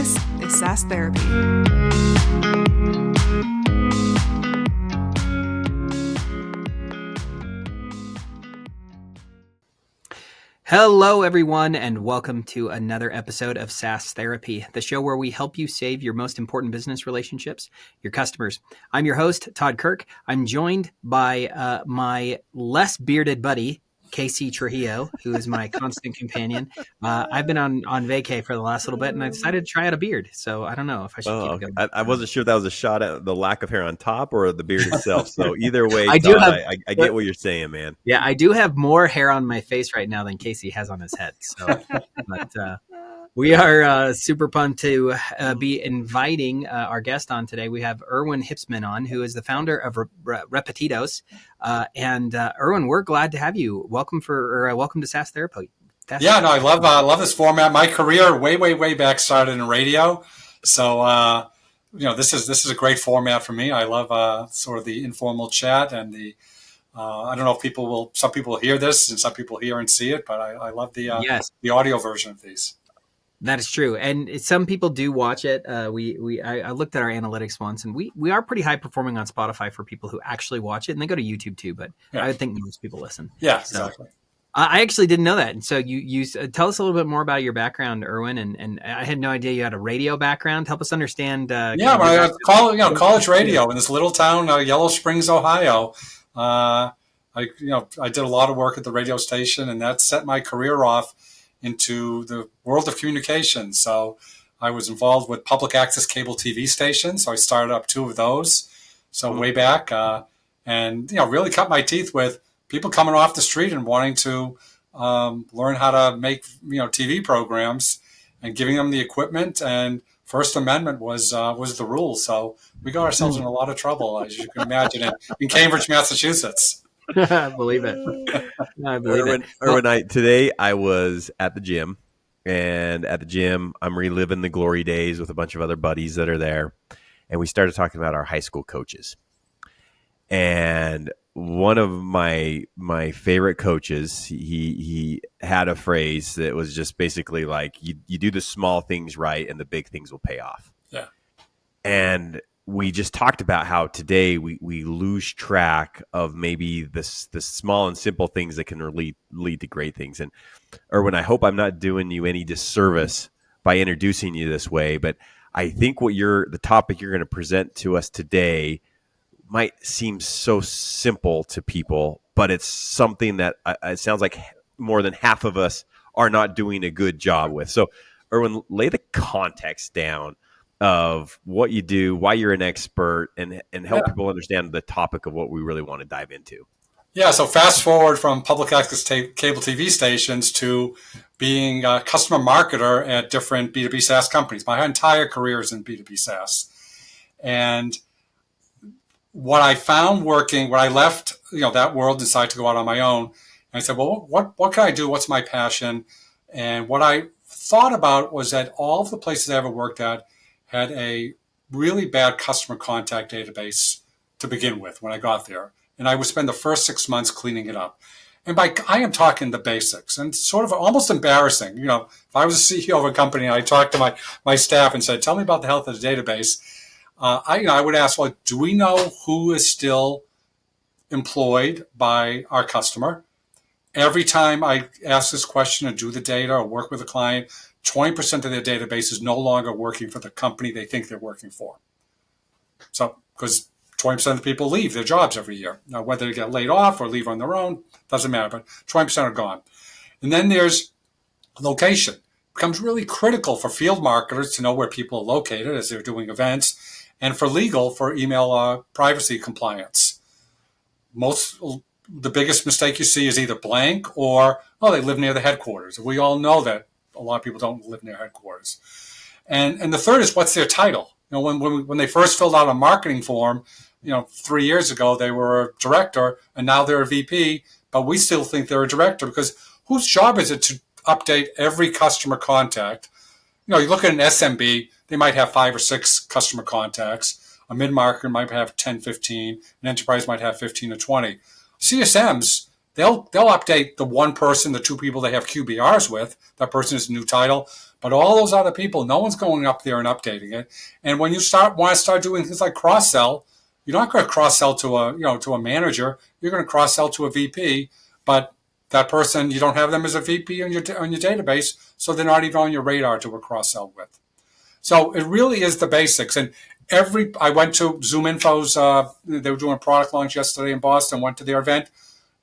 This is SaaS Therapy. Hello, everyone, and welcome to another episode of SaaS Therapy, the show where we help you save your most important business relationships, your customers. I'm your host, Todd Kirk. I'm joined by my less bearded buddy, Casey Trujillo, who is my constant companion. I've been on vacay for the last little bit, and I decided to try out a beard. So I don't know if I should keep it going. I wasn't sure if that was a shot at the lack of hair on top or the beard itself. So either way, I get what you're saying, man. Yeah, I do have more hair on my face right now than Casey has on his head. So, but we are super pumped to be inviting our guest on today. We have Irwin Hipsman on, who is the founder of Repetitos. And Irwin, we're glad to have you. Welcome to SaaS Therapy. I love this format. My career way back started in radio. So, this is a great format for me. I love sort of the informal chat and the I don't know if some people will hear this and some people hear and see it, but I love the audio version of these. That is true. And some people do watch it. I looked at our analytics once, and we are pretty high performing on Spotify for people who actually watch it, and they go to YouTube too, but I would think most people listen. Yeah, exactly. I actually didn't know that. And so you tell us a little bit more about your background, Irwin, and I had no idea you had a radio background. Help us understand. I college radio in this little town, Yellow Springs, Ohio. I did a lot of work at the radio station, and that set my career off into the world of communication. So I was involved with public access cable TV stations. So I started up 2 of those. So way back, and really cut my teeth with people coming off the street and wanting to learn how to make TV programs, and giving them the equipment. And First Amendment was the rule. So we got ourselves in a lot of trouble, as you can imagine, in Cambridge, Massachusetts. I believe it. Irwin, today I was at the gym, and at the gym I'm reliving the glory days with a bunch of other buddies that are there, and we started talking about our high school coaches. And one of my favorite coaches, he had a phrase that was just basically like, you do the small things right and the big things will pay off. Yeah. And we just talked about how today we lose track of maybe the small and simple things that can lead to great things. And Irwin, I hope I'm not doing you any disservice by introducing you this way, but I think the topic you're going to present to us today might seem so simple to people, but it's something that it sounds like more than half of us are not doing a good job with. So Irwin, lay the context down of what you do, why you're an expert, and help people understand the topic of what we really want to dive into. Yeah, so fast forward from public access cable TV stations to being a customer marketer at different B2B SaaS companies. My entire career is in B2B SaaS. And what I found working, when I left that world, decided to go out on my own, and I said, well, what can I do? What's my passion? And what I thought about was that all of the places I ever worked at had a really bad customer contact database to begin with when I got there. And I would spend the first 6 months cleaning it up. And I am talking the basics, and sort of almost embarrassing. If I was a CEO of a company and I talked to my staff and said, tell me about the health of the database, I would ask, well, do we know who is still employed by our customer? Every time I ask this question and do the data or work with a client, 20% of their database is no longer working for the company they think they're working for. So, because 20% of the people leave their jobs every year. Now, whether they get laid off or leave on their own, doesn't matter, but 20% are gone. And then there's location. It becomes really critical for field marketers to know where people are located as they're doing events, and for legal, for email privacy compliance. The biggest mistake you see is either blank or, they live near the headquarters. We all know that a lot of people don't live near headquarters. And the third is, what's their title? When they first filled out a marketing form, 3 years ago, they were a director, and now they're a VP, but we still think they're a director, because whose job is it to update every customer contact? You look at an SMB, they might have 5 or 6 customer contacts. A mid-market might have 10, 15. An enterprise might have 15 or 20. CSMs, they'll update the one person, the 2 people they have QBRs with. That person is a new title. But all those other people, no one's going up there and updating it. And when you want to start doing things like cross-sell, you're not going to cross-sell to a manager. You're going to cross-sell to a VP, but that person, you don't have them as a VP on your database, so they're not even on your radar to cross-sell with. So it really is the basics. And I went to ZoomInfo's, they were doing a product launch yesterday in Boston, went to their event.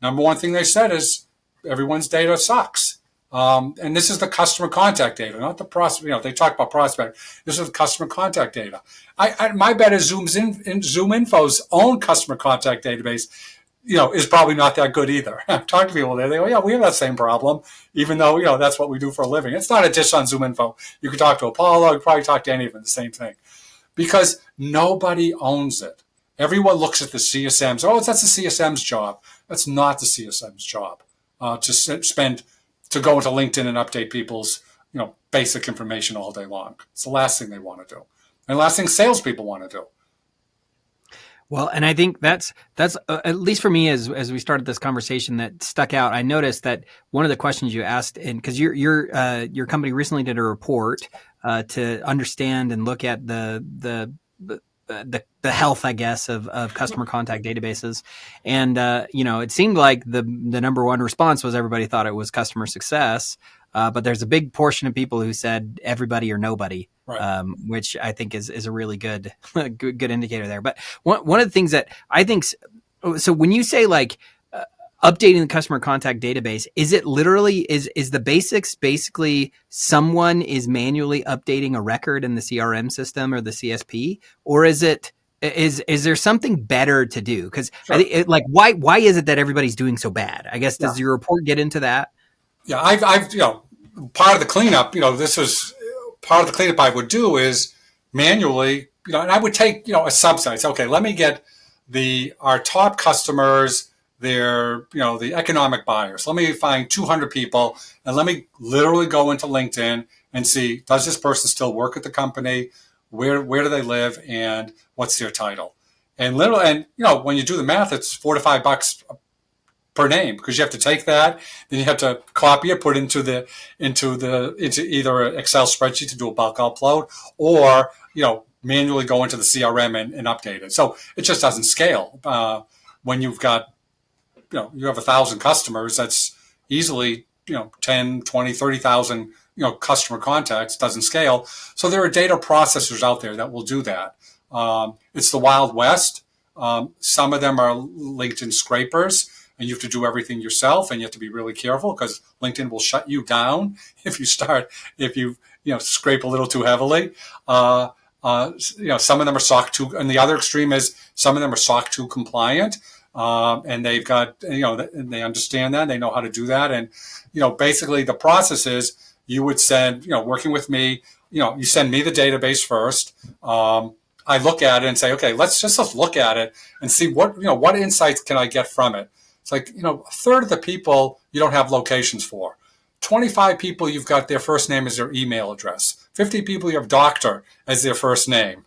Number one thing they said is everyone's data sucks. And this is the customer contact data, not the prospect. They talk about prospect. This is the customer contact data. My bet is ZoomInfo's own customer contact database, is probably not that good either. I've talked to people there. They go, yeah, we have that same problem, even though, that's what we do for a living. It's not a dish on ZoomInfo. You could talk to Apollo. You could probably talk to any of them, the same thing. Because nobody owns it. Everyone looks at the CSMs. Oh, that's the CSM's job. That's not the CSM's job to go into LinkedIn and update people's, basic information all day long. It's the last thing they want to do. And the last thing salespeople want to do. Well, and I think that's at least for me as we started this conversation that stuck out. I noticed that one of the questions you asked, and because your company recently did a report to understand and look at the health, I guess, of customer contact databases, and it seemed like the number one response was everybody thought it was customer success, but there's a big portion of people who said everybody or nobody. Right. Which I think is a really good indicator there. But one of the things that I think, so when you say like updating the customer contact database, is it literally is the basics basically someone is manually updating a record in the CRM system or the CSP, or is there something better to do? Because sure. Why is it that everybody's doing so bad? I guess does your report get into that? Yeah, I've part of the cleanup. This was. Part of the cleanup I would do is manually, and I would take, a subset. Okay, let me get our top customers, the economic buyers. Let me find 200 people, and let me literally go into LinkedIn and see, does this person still work at the company? Where do they live, and what's their title? And when you do the math, it's $4 to $5 per name, because you have to take that, then you have to copy it, put it into either an Excel spreadsheet to do a bulk upload, or manually go into the CRM and update it. So it just doesn't scale. When you've got you have 1,000 customers, that's easily 10, 20, 30,000 customer contacts. Doesn't scale. So there are data processors out there that will do that. It's the Wild West. Some of them are LinkedIn scrapers. And you have to do everything yourself, and you have to be really careful because LinkedIn will shut you down if you scrape a little too heavily. Some of them are SOC 2, and the other extreme is some of them are SOC 2 compliant, and they've got and they understand that, they know how to do that, and basically the process is you would send working with me, you send me the database first. I look at it and say, okay, let's look at it and see what insights can I get from it. It's like, a third of the people you don't have locations for. 25 people, you've got their first name as their email address. 50 people, you have doctor as their first name.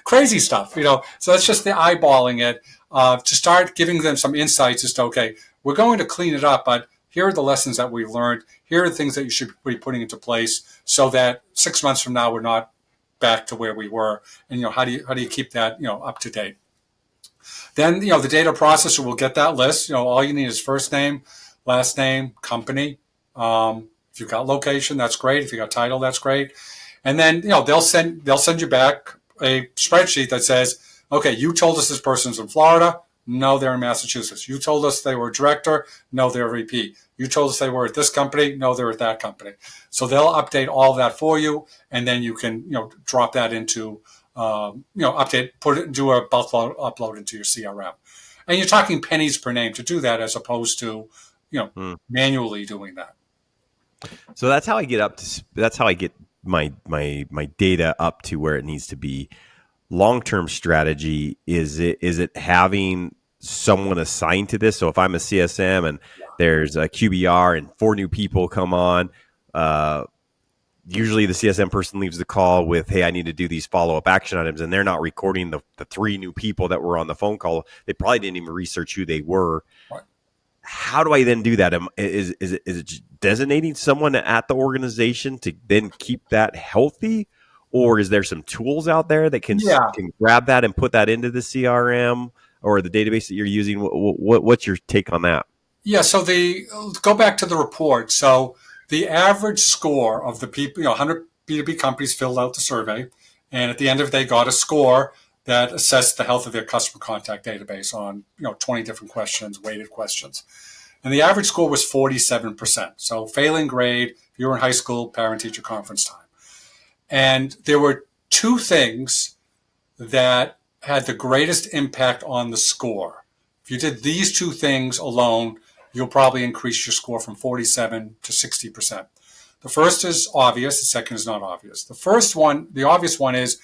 Crazy stuff, So that's just the eyeballing it to start giving them some insights as to, okay, we're going to clean it up, but here are the lessons that we've learned. Here are the things that you should be putting into place so that 6 months from now, we're not back to where we were. And, how do you keep that, up to date? Then, the data processor will get that list. All you need is first name, last name, company. If you've got location, that's great. If you got title, that's great. And then, they'll send you back a spreadsheet that says, okay, you told us this person's in Florida. No, they're in Massachusetts. You told us they were a director. No, they're a VP. You told us they were at this company. No, they're at that company. So they'll update all of that for you. And then you can, drop that into, update, do a bulk upload into your CRM. And you're talking pennies per name to do that as opposed to, manually doing that. So that's how I get my data up to where it needs to be. Long-term strategy, is it having someone assigned to this? So if I'm a CSM and there's a QBR and 4 new people come on, usually the CSM person leaves the call with, hey, I need to do these follow-up action items, and they're not recording the 3 new people that were on the phone call. They probably didn't even research who they were. Right. how do I then do that? Is it designating someone at the organization to then keep that healthy, or is there some tools out there that can Yeah. grab that and put that into the CRM or the database that you're using? What's your take on that? Yeah. So go back to the report. So the average score of the people, 100 B2B companies filled out the survey, and at the end of it, they got a score that assessed the health of their customer contact database on 20 different questions, weighted questions. And the average score was 47%. So failing grade, if you were in high school, parent-teacher conference time. And there were two things that had the greatest impact on the score. If you did these two things alone, you'll probably increase your score from 47 to 60%. The first is obvious. The second is not obvious. The first one, the obvious one, is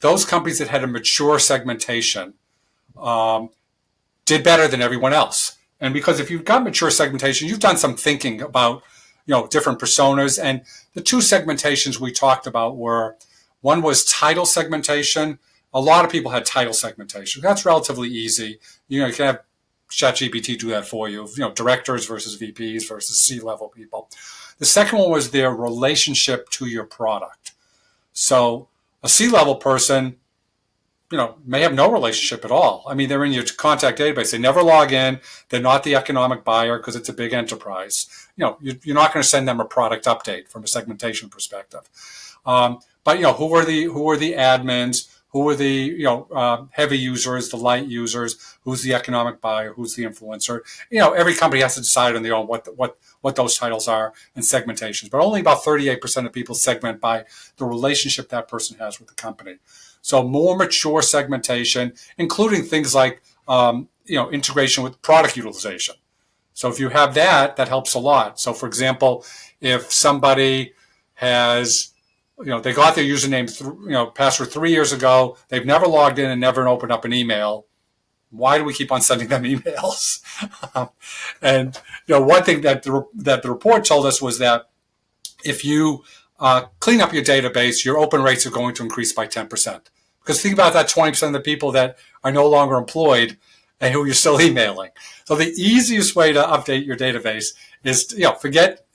those companies that had a mature segmentation did better than everyone else. And because if you've got mature segmentation, you've done some thinking about, different personas. And the two segmentations we talked about were, one was title segmentation. A lot of people had title segmentation. That's relatively easy. You can have ChatGPT do that for you. Directors versus VPs versus C-level people. The second one was their relationship to your product. So a C-level person, may have no relationship at all. I mean, they're in your contact database. They never log in. They're not the economic buyer because it's a big enterprise. You're not going to send them a product update from a segmentation perspective. But who are the admins? Who are the heavy users, the light users? Who's the economic buyer? Who's the influencer? Every company has to decide on their own what those titles are and segmentations. But only about 38% of people segment by the relationship that person has with the company. So more mature segmentation, including things like integration with product utilization. So if you have that helps a lot. So for example, if somebody has they got their username, password 3 years ago, they've never logged in and never opened up an email, why do we keep on sending them emails? And one thing that the report told us was that if you clean up your database, your open rates are going to increase by 10%. Because think about that 20% of the people that are no longer employed and who you're still emailing. So the easiest way to update your database is, forget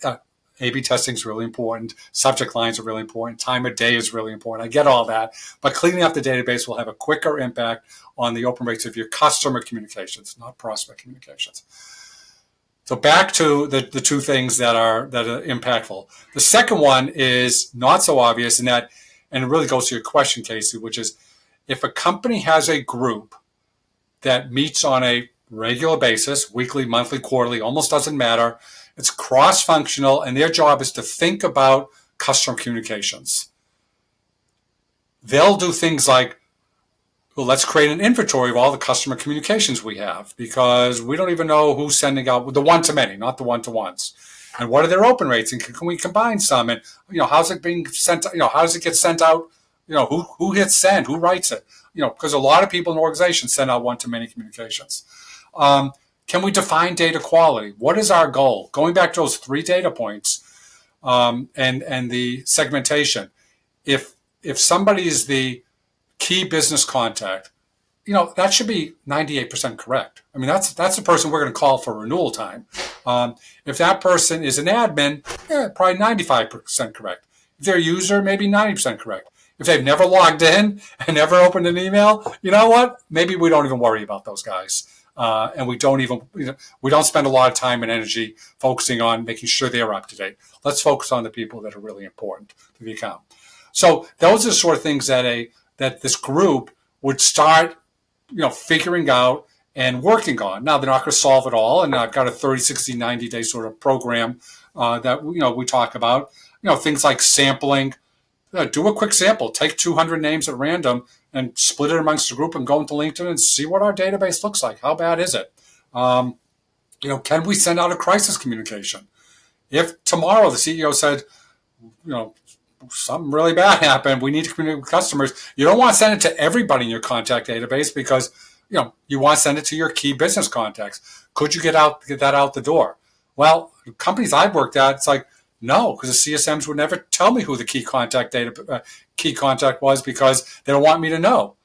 A/B testing is really important. Subject lines are really important. Time of day is really important. I get all that. But cleaning up the database will have a quicker impact on the open rates of your customer communications, not prospect communications. So back to the two things that are impactful. The second one is not so obvious, and it really goes to your question, Casey, which is if a company has a group that meets on a regular basis, weekly, monthly, quarterly, almost doesn't matter. It's cross-functional, and their job is to think about customer communications. They'll do things like, well, let's create an inventory of all the customer communications we have because we don't even know who's sending out the one-to-many, not the one-to-ones. And what are their open rates? And can we combine some? And, how's it being sent? How does it get sent out? Who hits send? Who writes it? Because a lot of people in organizations send out one-to-many communications. Can we define data quality? What is our goal? Going back to those 3 data points and the segmentation. If somebody is the key business contact, that should be 98% correct. I mean, that's the person we're going to call for renewal time. If that person is an admin, probably 95% correct. If they're a user, maybe 90% correct. If they've never logged in and never opened an email, you know what? Maybe we don't even worry about those guys. And we don't spend a lot of time and energy focusing on making sure they're up to date. Let's focus on the people that are really important to the account. So those are the sort of things that this group would start, figuring out and working on. Now, they're not going to solve it all. And I've got a 30, 60, 90-day sort of program that, we talk about, things like sampling. Do a quick sample. Take 200 names at random and split it amongst the group and go into LinkedIn and see what our database looks like. How bad is it? Can we send out a crisis communication? If tomorrow the CEO said, something really bad happened, we need to communicate with customers, you don't want to send it to everybody in your contact database because, you want to send it to your key business contacts. Could you get that out the door? Well, companies I've worked at, it's like, no, because the CSMs would never tell me who the key contact was because they don't want me to know.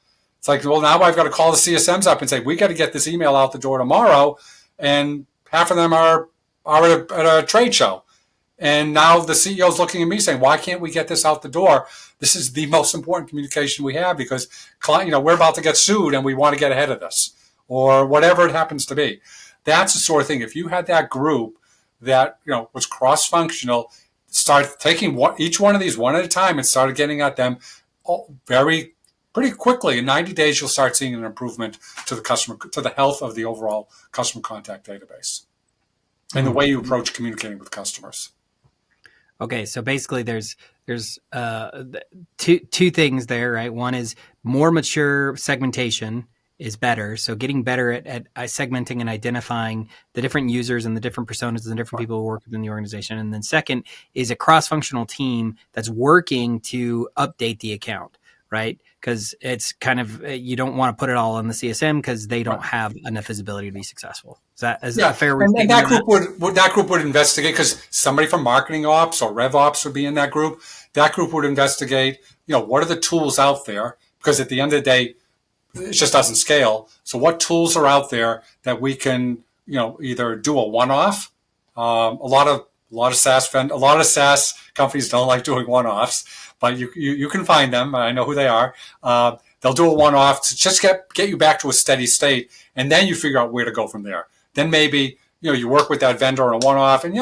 It's like, well, now I've got to call the CSMs up and say, we got to get this email out the door tomorrow and half of them are at a trade show. And now the CEO is looking at me saying, why can't we get this out the door? This is the most important communication we have because we're about to get sued and we want to get ahead of this, or whatever it happens to be. That's the sort of thing. If you had that group that was cross-functional, start taking each one of these one at a time and started getting at them pretty quickly. In 90 days, you'll start seeing an improvement to the health of the overall customer contact database and the way you approach communicating with customers. Okay, so basically there's two things there, right? One is more mature segmentation is better. So getting better at segmenting and identifying the different users and the different personas and the different people who work within the organization. And then second is a cross-functional team that's working to update the account, right? Because it's kind of, you don't want to put it all on the CSM because they don't have enough visibility to be successful. Is that a fair restatement? And that group would investigate, because somebody from marketing ops or rev ops would be in that group. That group would investigate, what are the tools out there? Because at the end of the day, it just doesn't scale. So what tools are out there that we can, either do a one-off? A lot of SaaS companies don't like doing one-offs, but you can find them. I know who they are. They'll do a one-off to just get you back to a steady state, and then you figure out where to go from there. Then maybe you work with that vendor on a one-off, and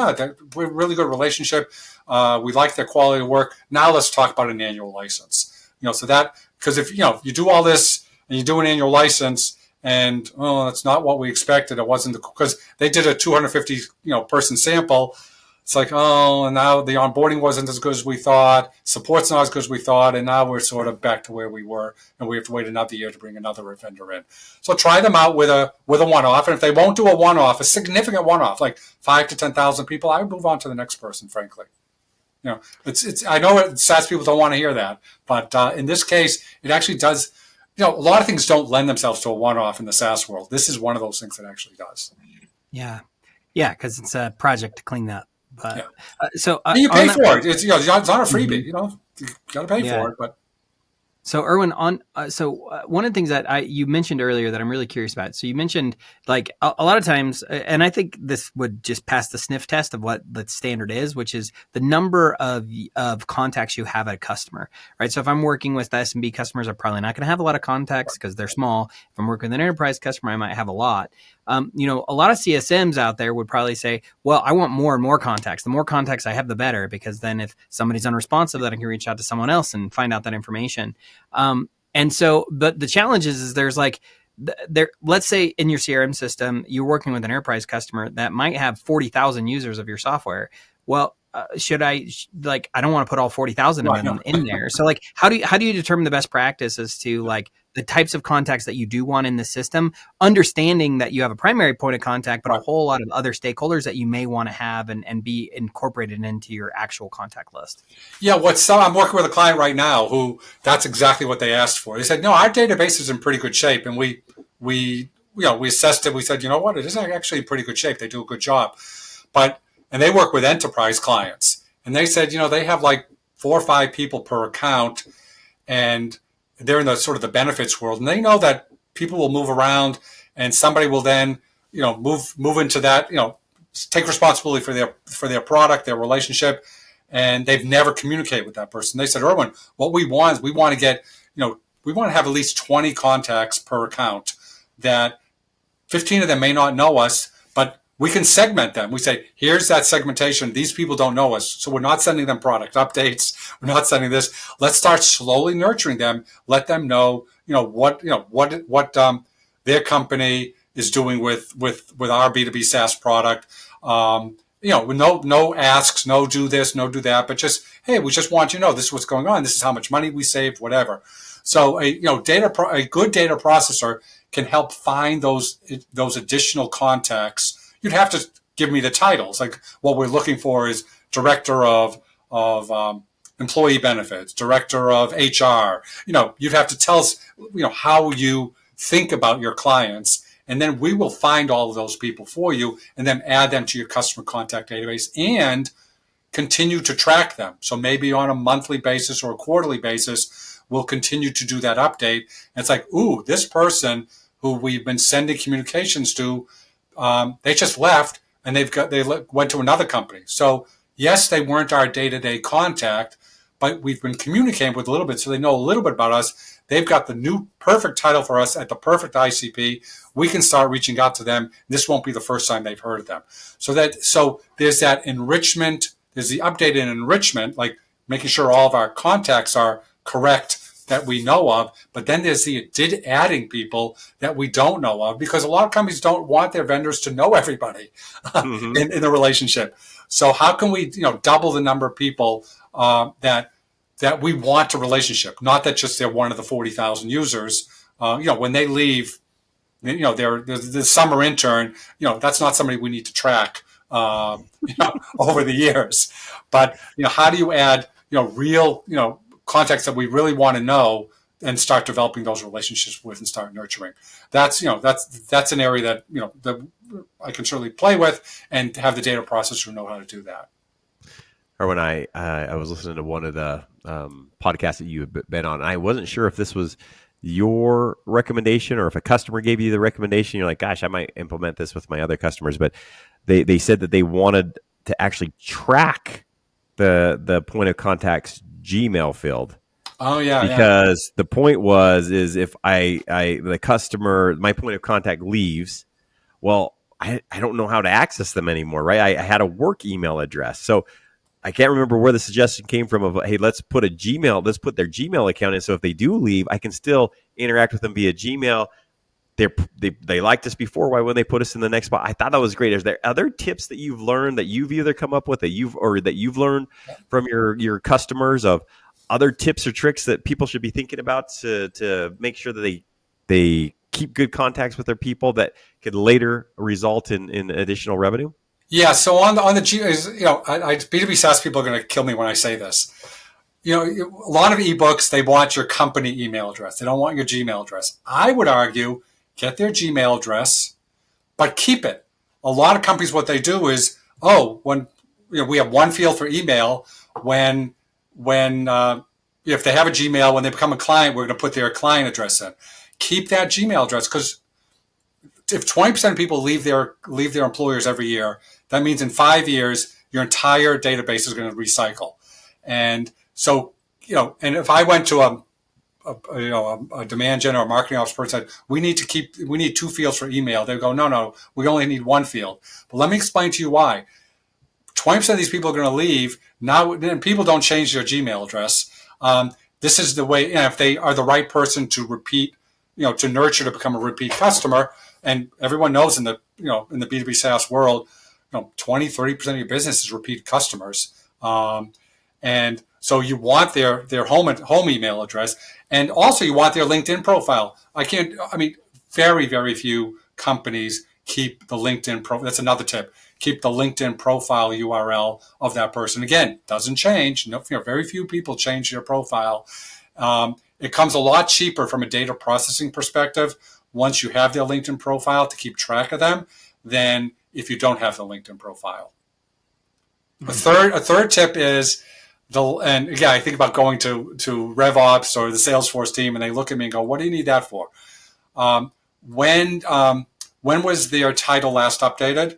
we're a really good relationship. We like their quality of work. Now let's talk about an annual license. So that, because if you do all this and you do an annual license, and that's not what we expected. It wasn't because they did a 250 person sample. It's like, and now the onboarding wasn't as good as we thought. Support's not as good as we thought. And now we're sort of back to where we were. And we have to wait another year to bring another vendor in. So try them out with a one-off. And if they won't do a one-off, a significant one-off, like 5,000 to 10,000 people, I would move on to the next person, frankly. I know SaaS people don't want to hear that. But in this case, it actually does. A lot of things don't lend themselves to a one-off in the SaaS world. This is one of those things that actually does. Yeah, because it's a project to clean that. But you pay for it. It's it's not a freebie. You got to pay for it. But so Irwin, one of the things that you mentioned earlier that I'm really curious about. So you mentioned like a lot of times, and I think this would just pass the sniff test of what the standard is, which is the number of contacts you have at a customer, right? So if I'm working with SMB customers, I'm probably not going to have a lot of contacts because they're small. If I'm working with an enterprise customer, I might have a lot. A lot of CSMs out there would probably say, well, I want more and more contacts. The more contacts I have, the better, because then if somebody's unresponsive, then I can reach out to someone else and find out that information. But the challenge is there's like, let's say in your CRM system, you're working with an enterprise customer that might have 40,000 users of your software. Well, I don't want to put all 40,000 of them in there. So like, how do you determine the best practice as to like the types of contacts that you do want in the system, understanding that you have a primary point of contact, but a whole lot of other stakeholders that you may want to have and be incorporated into your actual contact list? Yeah, I'm working with a client right now who that's exactly what they asked for. They said, no, our database is in pretty good shape. And we assessed it. We said, what? It is actually in pretty good shape. They do a good job. And they work with enterprise clients. And they said, they have like 4 or 5 people per account, and they're in the sort of the benefits world. And they know that people will move around, and somebody will then, move into that, take responsibility for their product, their relationship, and they've never communicated with that person. They said, Irwin, what we want is we want to get, we want to have at least 20 contacts per account that 15 of them may not know us, but we can segment them. We say, here's that segmentation. These people don't know us. So we're not sending them product updates. We're not sending this. Let's start slowly nurturing them. Let them know, what their company is doing with our B2B SaaS product. No asks, no do this, no do that, but just, hey, we just want you to know this is what's going on. This is how much money we saved, whatever. So a good data processor can help find those additional contacts. You'd have to give me the titles. Like what we're looking for is director of employee benefits, director of HR. You'd have to tell us, how you think about your clients, and then we will find all of those people for you, and then add them to your customer contact database and continue to track them. So maybe on a monthly basis or a quarterly basis, we'll continue to do that update. And it's like, ooh, this person who we've been sending communications to, they just left, and they went to another company. So yes, they weren't our day-to-day contact, but we've been communicating with a little bit, so they know a little bit about us. They've got the new perfect title for us at the perfect ICP. We can start reaching out to them. This won't be the first time they've heard of them. So there's that enrichment. There's the updated enrichment, like making sure all of our contacts are correct that we know of. But then there's the adding people that we don't know of, because a lot of companies don't want their vendors to know everybody in the relationship. So how can we, double the number of people that we want a relationship, not that just they're one of the 40,000 users. When they leave, they're the summer intern. That's not somebody we need to track over the years. But how do you add real contacts that we really want to know and start developing those relationships with and start nurturing? That's an area that I can certainly play with and have the data processor know how to do that. Or when I was listening to one of the podcasts that you had been on, and I wasn't sure if this was your recommendation or if a customer gave you the recommendation. You're like, gosh, I might implement this with my other customers. But they said that they wanted to actually track the point of contact's Gmail field. Oh yeah. Because the point is if the customer, my point of contact leaves, well, I don't know how to access them anymore, right? I had a work email address. So I can't remember where the suggestion came from of, hey, let's put their Gmail account in. So if they do leave, I can still interact with them via Gmail. They liked us before. Why wouldn't they put us in the next spot? I thought that was great. Is there other tips that you've learned that you've either come up with that you've learned from your customers of other tips or tricks that people should be thinking about to make sure that they keep good contacts with their people that could later result in additional revenue? Yeah. So on the B2B SaaS people are going to kill me when I say this. A lot of ebooks, they want your company email address. They don't want your Gmail address. I would argue, get their Gmail address, but keep it. A lot of companies, what they do is, when we have one field for email, when if they have a Gmail, when they become a client, we're going to put their client address in. Keep that Gmail address, because if 20% of people leave their employers every year, that means in 5 years, your entire database is going to recycle. And so, and if I went to a demand gen or a marketing ops person said, we need 2 fields for email, they go, no, we only need 1 field. But let me explain to you why. 20% of these people are going to leave now, and people don't change their Gmail address. This is the way, if they are the right person to repeat, to nurture to become a repeat customer. And everyone knows in the B2B SaaS world, 20, 30% of your business is repeat customers. And so you want their home email address, and also you want their LinkedIn profile. Very, very few companies keep the LinkedIn profile. That's another tip. Keep the LinkedIn profile URL of that person. Again, doesn't change. Very few people change their profile. It comes a lot cheaper from a data processing perspective once you have their LinkedIn profile to keep track of them than if you don't have the LinkedIn profile. Mm-hmm. A third tip is, I think about going to RevOps or the Salesforce team, and they look at me and go, what do you need that for? When was their title last updated?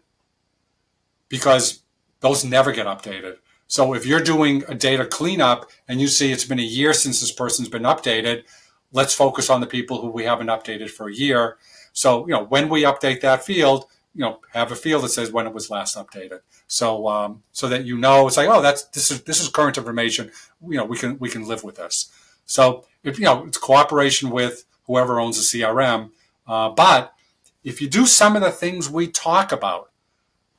Because those never get updated. So if you're doing a data cleanup and you see it's been a year since this person's been updated, let's focus on the people who we haven't updated for a year. So, when we update that field, have a field that says when it was last updated. So, so that it's like, this is current information. We can live with this. So, it's cooperation with whoever owns the CRM. But if you do some of the things we talk about,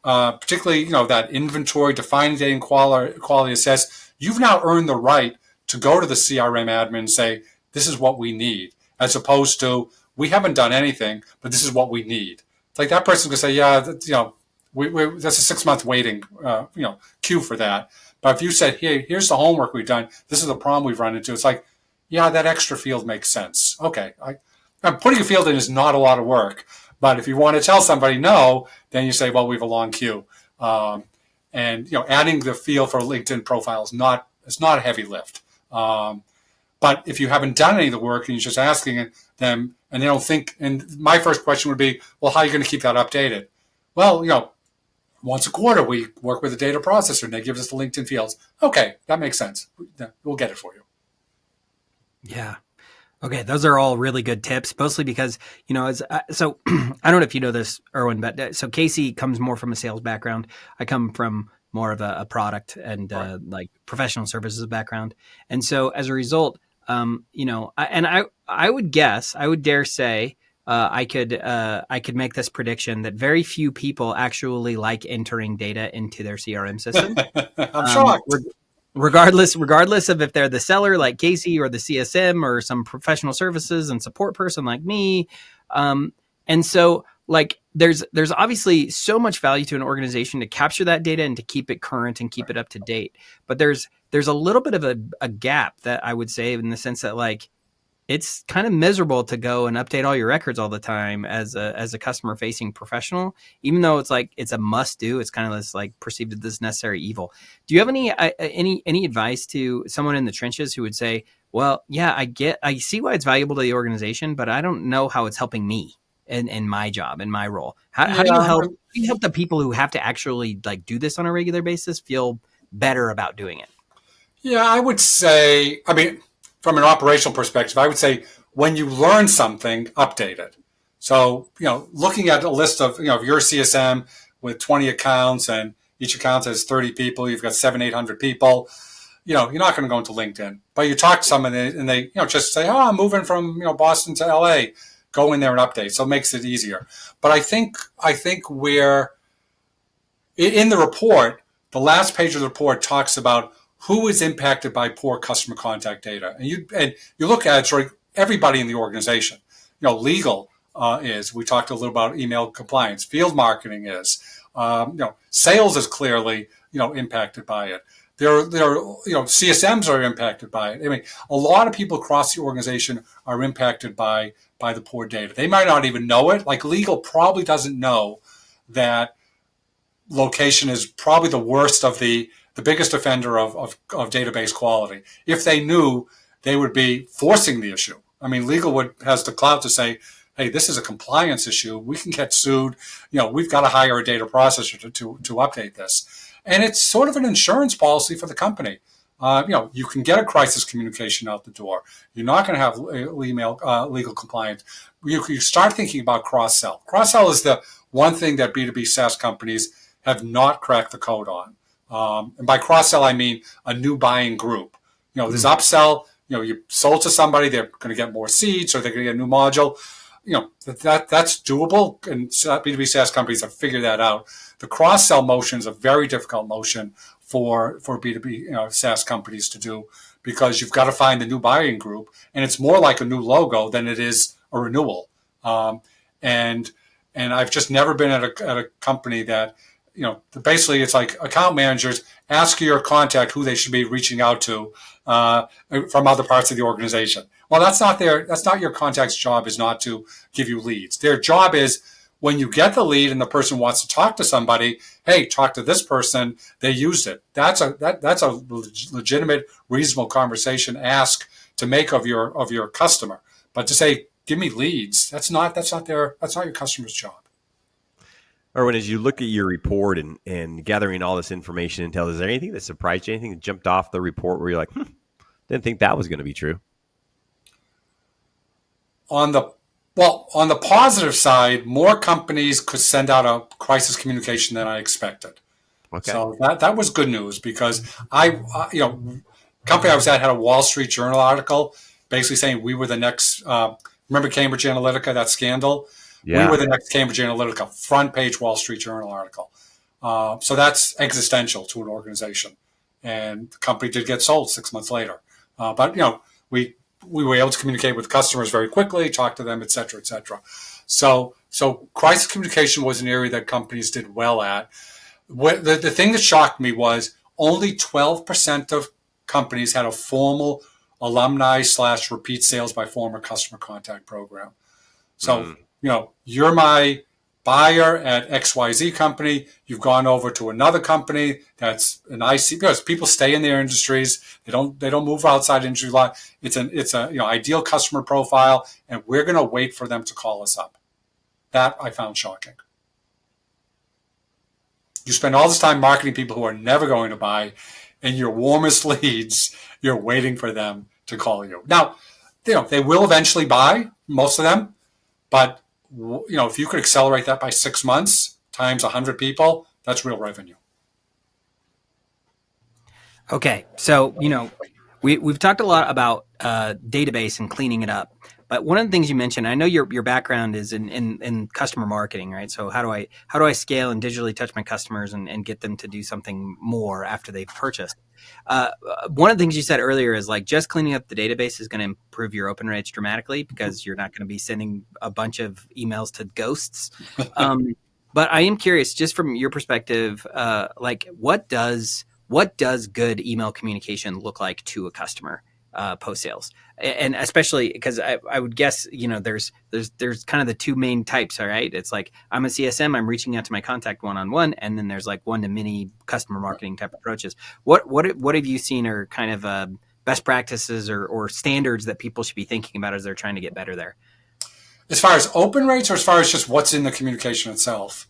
particularly, that inventory, defining data and quality assess, you've now earned the right to go to the CRM admin and say, this is what we need, as opposed to, we haven't done anything, but this is what we need. It's like that person's going to say, yeah, that's a 6-month waiting, queue for that. But if you said, hey, here's the homework we've done, this is the problem we've run into, it's like, yeah, that extra field makes sense. Okay. Putting a field in is not a lot of work. But if you want to tell somebody no, then you say, well, we have a long queue. And adding the field for a LinkedIn profile is not a heavy lift. But if you haven't done any of the work and you're just asking them and they don't think, and my first question would be, well, how are you going to keep that updated? Well, once a quarter, we work with a data processor and they give us the LinkedIn fields. Okay, that makes sense. We'll get it for you. Yeah. Okay, those are all really good tips, mostly because, as so I don't know if you know this, Irwin, but so Casey comes more from a sales background. I come from more of a product and Right. like professional services background. And so as a result, I would guess, I would dare say, I could make this prediction that very few people actually like entering data into their CRM system. I'm Um, shocked. regardless of if they're the seller like Casey or the CSM or some professional services and support person like me. And so like there's obviously so much value to an organization to capture that data and to keep it current and keep it up to date. But there's a little bit of a gap that I would say, in the sense that like it's kind of miserable to go and update all your records all the time as a customer facing professional, even though it's like it's a must do. It's kind of this like perceived as this necessary evil. Do you have any advice to someone in the trenches who would say, well, yeah, I see why it's valuable to the organization, but I don't know how it's helping me in my job, in my role. How do you Yeah, help? Do you help the people who have to actually like do this on a regular basis feel better about doing it? yeah, I would say, I mean, from an operational perspective, I would say when you learn something, update it. So, looking at a list of, if you're a CSM with 20 accounts and each account has 30 people, you've got 800 people, you're not going to go into LinkedIn. But you talk to someone and they, just say, oh, I'm moving from, Boston to LA. Go in there and update. So it makes it easier. But I think we're in the report, the last page of the report talks about who is impacted by poor customer contact data. And you look at it, sort of everybody in the organization. Legal is. We talked a little about email compliance. Field marketing is. Sales is clearly impacted by it. There are CSMs are impacted by it. I mean, a lot of people across the organization are impacted by the poor data. They might not even know it. Like legal probably doesn't know that location is probably the worst of the biggest offender of database quality. If they knew, they would be forcing the issue. I mean, legal has the clout to say, hey, this is a compliance issue. We can get sued. We've got to hire a data processor to update this. And it's sort of an insurance policy for the company. You can get a crisis communication out the door. You're not going to have legal compliance. You start thinking about cross-sell. Cross-sell is the one thing that B2B SaaS companies have not cracked the code on. And by cross-sell, I mean a new buying group. There's upsell. You sold to somebody, they're going to get more seats or they're going to get a new module. That's doable, and B2B SaaS companies have figured that out. The cross-sell motion is a very difficult motion for B2B SaaS companies to do, because you've got to find the new buying group, and it's more like a new logo than it is a renewal. And I've just never been at a company that, basically it's like account managers ask your contact who they should be reaching out to from other parts of the organization. Well, that's not your contact's job, is not to give you leads. Their job is, when you get the lead and the person wants to talk to somebody, hey, talk to this person. They used it. That's a legitimate, reasonable conversation ask to make of your customer. But to say, give me leads, that's not your customer's job. Or as you look at your report and gathering all this information intel, is there anything that surprised you? Anything that jumped off the report where you're like, didn't think that was going to be true? On the positive side, more companies could send out a crisis communication than I expected. Okay. So that was good news, because company I was at had a Wall Street Journal article basically saying we were the next. Remember Cambridge Analytica, that scandal? Yeah. We were the next Cambridge Analytica, front page Wall Street Journal article. So that's existential to an organization. And the company did get sold 6 months later. But we were able to communicate with customers very quickly, talk to them, et cetera, et cetera. So crisis communication was an area that companies did well at. The thing that shocked me was only 12% of companies had a formal alumni/repeat sales by former customer contact program. So, you're my buyer at XYZ company. You've gone over to another company that's an IC, because people stay in their industries. They don't move outside industry line. It's a ideal customer profile, and we're going to wait for them to call us up. That I found shocking. You spend all this time marketing people who are never going to buy, and your warmest leads, you're waiting for them to call you. Now, they will eventually buy, most of them, but if you could accelerate that by 6 months times 100 people, that's real revenue. Okay, so we've talked a lot about database and cleaning it up, but one of the things you mentioned, I know your background is in customer marketing, right? So how do I scale and digitally touch my customers and get them to do something more after they've purchased? One of the things you said earlier is like just cleaning up the database is going to improve your open rates dramatically because you're not going to be sending a bunch of emails to ghosts. But I am curious, just from your perspective, like what does good email communication look like to a customer post sales? And especially because I would guess, there's kind of the two main types. All right. It's like, I'm a CSM, I'm reaching out to my contact one-on-one. And then there's like one-to-many customer marketing type approaches. What have you seen are kind of best practices or standards that people should be thinking about as they're trying to get better there? As far as open rates or as far as just what's in the communication itself?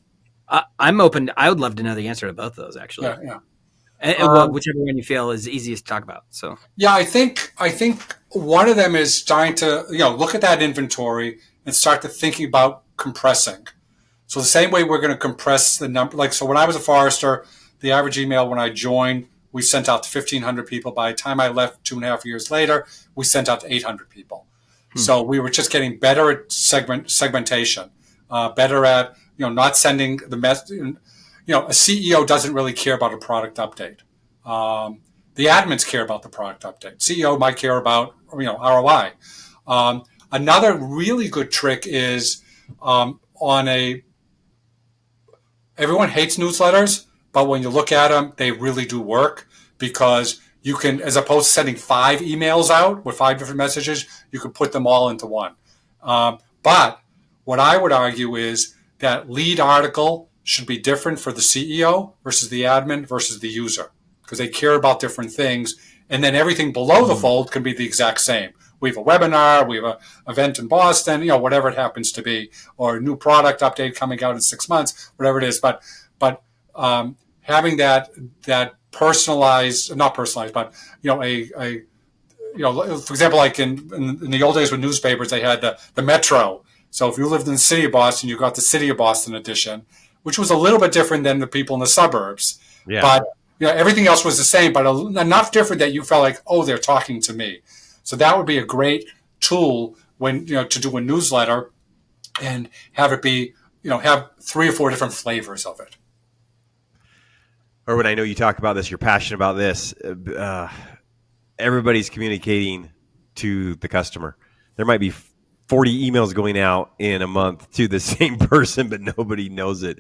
I'm open. I would love to know the answer to both of those, actually. Yeah. And whichever one you feel is easiest to talk about. So yeah, I think one of them is starting to look at that inventory and start to thinking about compressing. So the same way we're going to compress the number, like so when I was a Forrester, the average email when I joined, we sent out to 1,500 people. By the time I left 2.5 years later, we sent out to 800 people. So we were just getting better at segmentation, better at not sending the message. A CEO doesn't really care about a product update. The admins care about the product update. CEO might care about ROI. Another really good trick is everyone hates newsletters, but when you look at them, they really do work because you can, as opposed to sending 5 emails out with 5 different messages, you can put them all into one. But what I would argue is that lead article should be different for the CEO versus the admin versus the user because they care about different things. And then everything below the fold can be the exact same. We have a webinar, we have an event in Boston, whatever it happens to be, or a new product update coming out in 6 months, whatever it is. But having that personalized, not personalized, but for example, like in the old days with newspapers, they had the Metro. So if you lived in the city of Boston, you got the City of Boston edition, which was a little bit different than the people in the suburbs. Yeah. But everything else was the same, but enough different that you felt like, oh, they're talking to me. So that would be a great tool when to do a newsletter and have it be have 3 or 4 different flavors of it. Irwin, I know you talk about this. You're passionate about this. Everybody's communicating to the customer. There might be 40 emails going out in a month to the same person, but nobody knows it.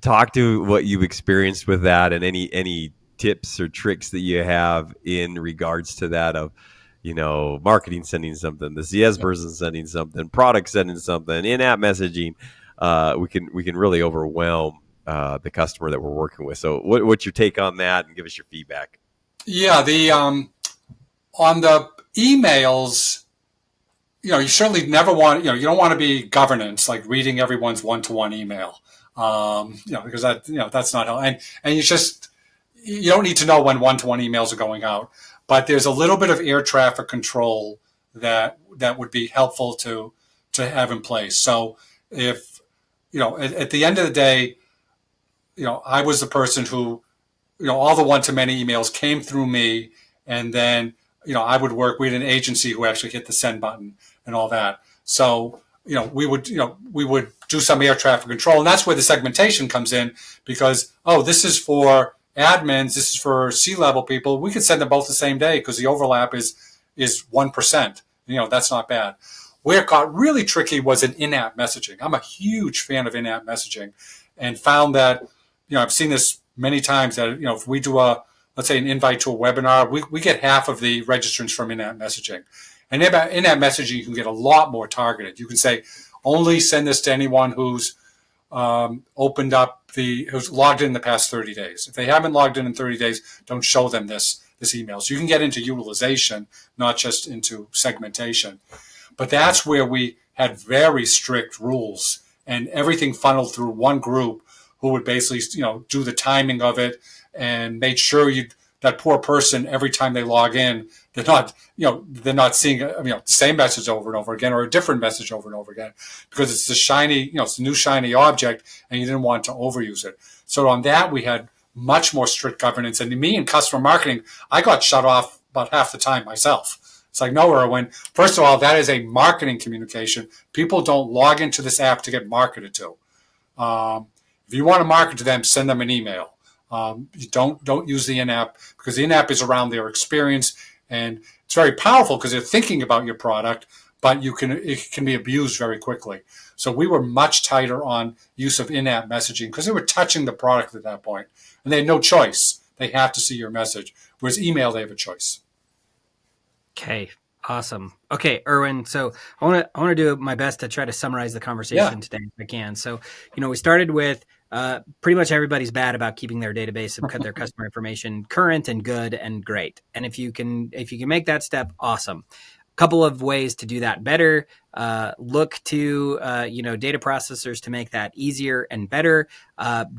Talk to what you've experienced with that and any tips or tricks that you have in regards to that of, marketing sending something, the CS person sending something, product sending something, in-app messaging. We can really overwhelm the customer that we're working with. So what's your take on that, and give us your feedback? Yeah, on the emails, you certainly never want, you don't want to be governance, like reading everyone's one-to-one email, because that's not how, and you don't need to know when one-to-one emails are going out, but there's a little bit of air traffic control that would be helpful to have in place. So if, at the end of the day, I was the person who, all the one-to-many emails came through me, and then, I would work with an agency who actually hit the send button and all that. So, we would do some air traffic control, and that's where the segmentation comes in because, this is for admins, this is for C-level people. We could send them both the same day because the overlap is 1%. That's not bad. Where it got really tricky was in in-app messaging. I'm a huge fan of in-app messaging and found that, I've seen this many times that, if we do let's say an invite to a webinar, we get half of the registrants from in-app messaging. And in-app messaging, you can get a lot more targeted. You can say, only send this to anyone who's who's logged in the past 30 days. If they haven't logged in 30 days, don't show them this email. So you can get into utilization, not just into segmentation. But that's where we had very strict rules, and everything funneled through one group who would basically, do the timing of it and made sure that poor person, every time they log in, they're not seeing, the same message over and over again, or a different message over and over again, because it's the shiny, it's the new shiny object, and you didn't want to overuse it. So on that, we had much more strict governance. And me in customer marketing, I got shut off about half the time myself. It's like, no, Irwin, first of all, that is a marketing communication. People don't log into this app to get marketed to. If you want to market to them, send them an email. You don't use the in-app, because the in-app is around their experience, and it's very powerful because they're thinking about your product, but it can be abused very quickly. So we were much tighter on use of in-app messaging because they were touching the product at that point, and they had no choice. They have to see your message. Whereas email, they have a choice. Okay. Awesome. Okay, Irwin. So I want to do my best to try to summarize the conversation today if I can. So, we started with pretty much everybody's bad about keeping their database and their customer information current and good and great. And if you can make that step, awesome. Couple of ways to do that better. Look to data processors to make that easier and better.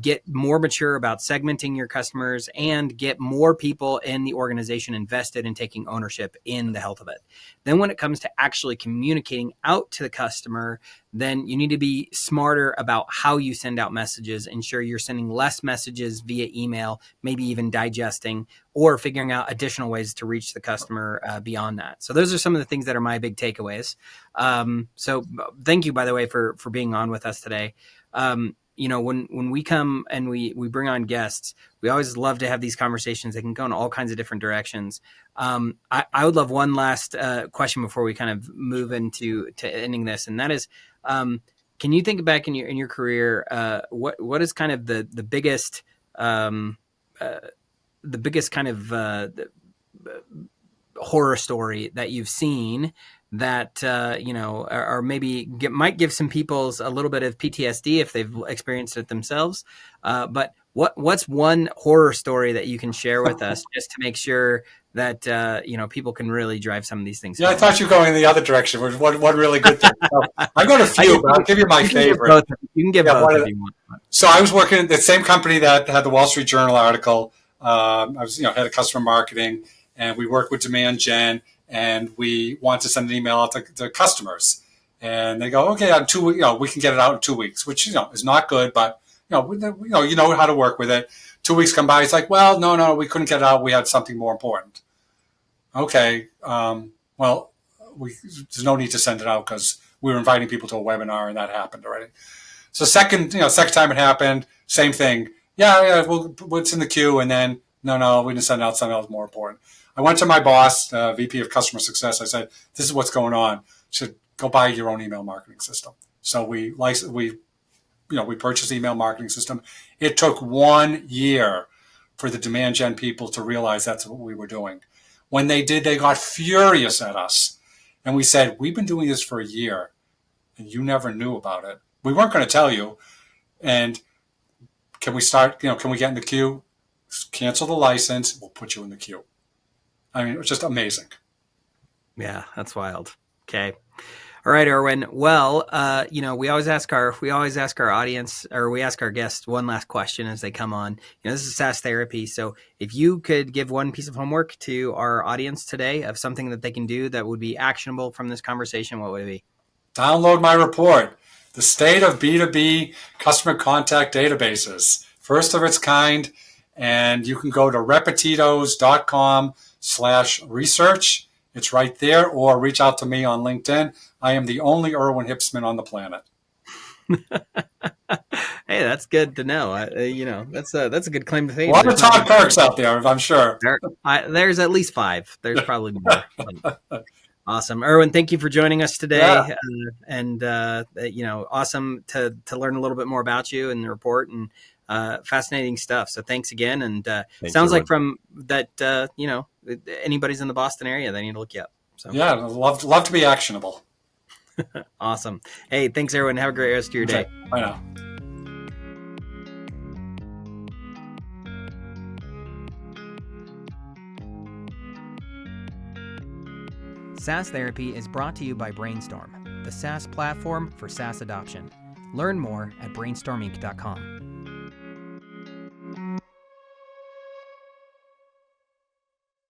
Get more mature about segmenting your customers, and get more people in the organization invested in taking ownership in the health of it. Then when it comes to actually communicating out to the customer, then you need to be smarter about how you send out messages. Ensure you're sending less messages via email, maybe even digesting, or figuring out additional ways to reach the customer beyond that. So those are some of the things that are my big takeaways. So thank you, by the way, for being on with us today. When we come and we bring on guests, we always love to have these conversations. They can go in all kinds of different directions. I would love one last question before we kind of move into ending this, and that is, can you think back in your career, what is kind of the biggest kind of horror story that you've seen that or maybe might give some people a little bit of PTSD if they've experienced it themselves. But what's one horror story that you can share with us, just to make sure that people can really drive some of these things? Yeah, I thought you were going in the other direction. Which one really good thing? So I got a few, but I'll give you my favorite. You can give both if you want. So I was working at the same company that had the Wall Street Journal article. I was head of customer marketing, and we worked with demand gen. And we want to send an email out to customers, and they go, okay, we can get it out in 2 weeks, which is not good, but you know how to work with it. 2 weeks come by, it's like, well, no, we couldn't get it out. We had something more important. Okay, well, there's no need to send it out because we were inviting people to a webinar, and that happened already. So second time it happened, same thing. Yeah, it's in the queue, and then no, we didn't send it out. Something else more important. I went to my boss, VP of Customer Success. I said, "This is what's going on. She said, go buy your own email marketing system." So we purchased the email marketing system. It took 1 year for the demand gen people to realize that's what we were doing. When they did, they got furious at us, and we said, "We've been doing this for a year, and you never knew about it. We weren't going to tell you. And can we start? Can we get in the queue? Cancel the license. We'll put you in the queue." I mean, it was just amazing. Yeah, that's wild. Okay. All right, Irwin. Well, we always ask our audience, or we ask our guests one last question as they come on. This is SaaS Therapy. So if you could give one piece of homework to our audience today of something that they can do that would be actionable from this conversation, what would it be? Download my report, The State of B2B Customer Contact Databases. First of its kind. And you can go to repetitos.com/research. It's right there, or reach out to me on LinkedIn. I am the only Irwin Hipsman on the planet. Hey, that's good to know. That's a good claim to fame. A lot of Todd Kirks out there, I'm sure. There's at least 5. There's probably more. Awesome. Irwin, thank you for joining us today. Yeah. Awesome to learn a little bit more about you and the report, and fascinating stuff. So thanks again. And sounds like from that, anybody's in the Boston area, they need to look you up. So yeah, love to be actionable. Awesome. Hey, thanks everyone. Have a great rest of your day. Bye now. SaaS Therapy is brought to you by Brainstorm, the SaaS platform for SaaS adoption. Learn more at brainstorminc.com.